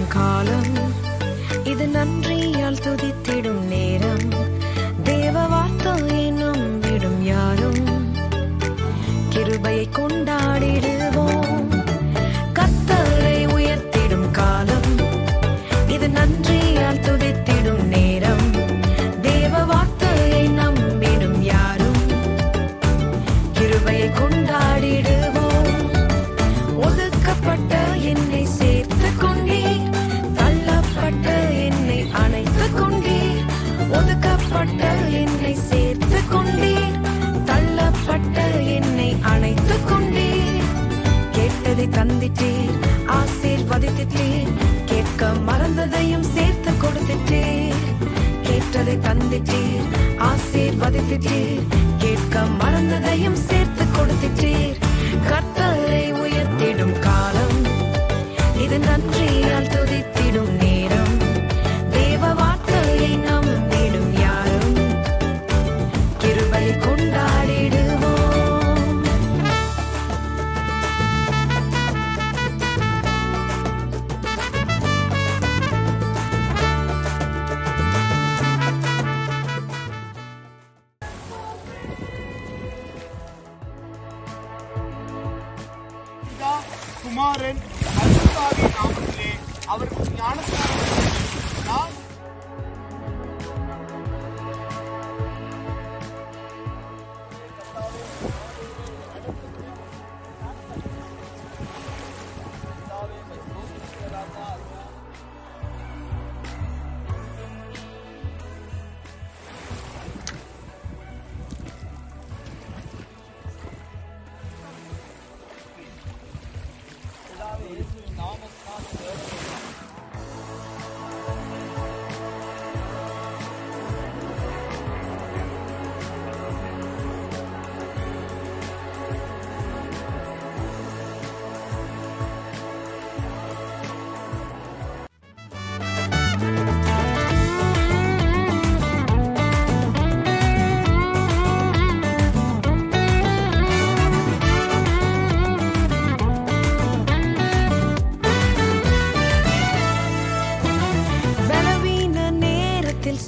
உயர்த்திடும் காலம், இது நன்றியால் துதித்திடும் நேரம். தேவ வார்த்தையை நம்பிடும் யாரும் கிருபையை கொண்டாடிடுவோம். கர்த்தரை உயர்த்திடும் காலம், இது நன்றியால் துதித்திடும் நேரம். தேவ வார்த்தையை நம்பிடும் யாரும் கிருபையை கொண்டாடிடுவோம். ஒதுக்கப்பட்ட என்னை சேர்த்து கொண்டீர், தள்ளப்பட்ட என்னை அணைத்து கொண்டீர். ஒதுக்கப்பட்ட என்னை சேர்த்து கொண்டீர், தள்ளப்பட்ட என்னை அணைத்து கொண்டீர். கேட்டதை தந்திட்டீர், ஆசீர்வதித்தீர். கேட்க மறந்ததையும் சேர்த்து கொடுத்துட்டீர். கேட்டதை தந்திட்டீர், ஆசீர்வதித்தீர். கேட்க மறந்ததையும் சேர்த்து கொடுத்துட்டீர். கர்த்தரை உயர்த்திடும் காலம், இது நன்றியால் துதித்திடும் நேரம். தேவ வார்த்தையை நம்பிடும் யாரும் கிருபையை கொண்டாடிடுவோம். குமாரன் பரிசுத்தாவியின் நாமத்திலே அவருக்கு ஞானஸ்நானம் நான்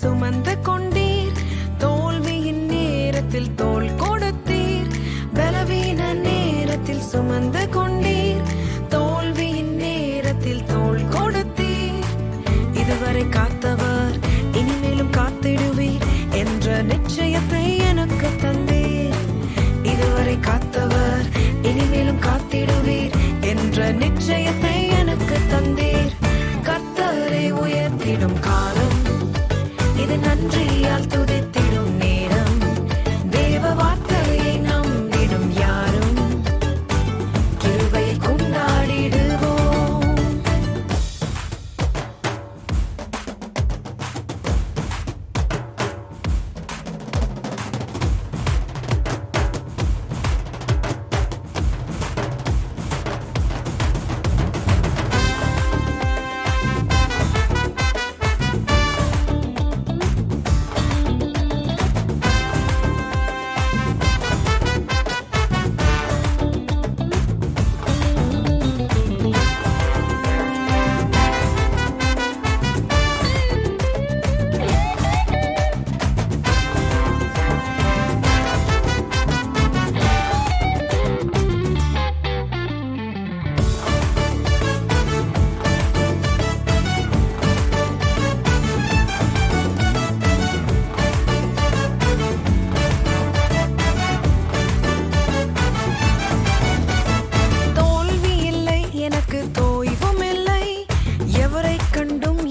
சுமந்து கொண்டீர், தோல்வியின் நேரத்தில் தோள் கொடுத்தீர். பலவீன நேரத்தில் சுமந்து கொண்டீர், தோல்வியின் நேரத்தில் தோள் கொடுத்தீர். இதுவரை காத்தவர் இனிமேலும் காத்திடுவீர் என்ற நிச்சயத்தை எனக்கு தந்தீர். இதுவரை காத்தவர் இனிமேலும் காத்திடுவீர் என்ற நிச்சயத்தை எனக்கு தந்தீர். கர்த்தரை உயர்த்திடும் காலம், இது நன்றியால் துதித்திடும் நேரம். தேவ வார்த்தையை நம்பிடும் யாரும் கிருபையை கொண்டாடிடுவோம்.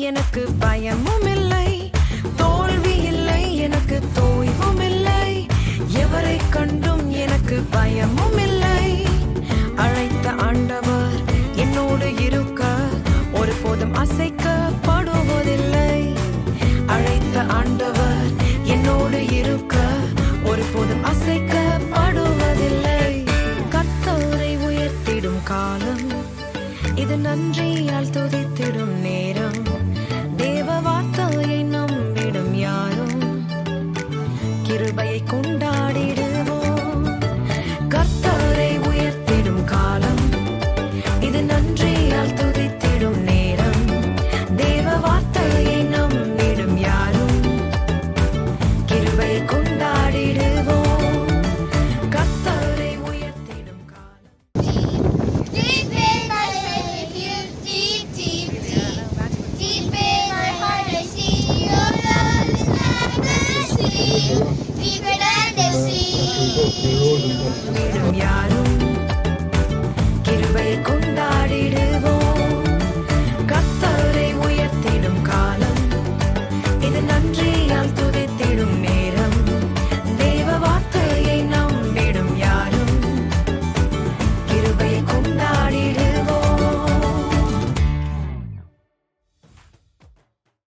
எனக்கு பயமும் இல்லை, தோல்வி இல்லை, எனக்கு தோய்வும் இல்லை. எவரை கண்டும் எனக்கு பயமும் இல்லை. அழைத்த ஆண்டவர் என்னோடு இருக்க ஒருபோதும் அசைக்கப்படும்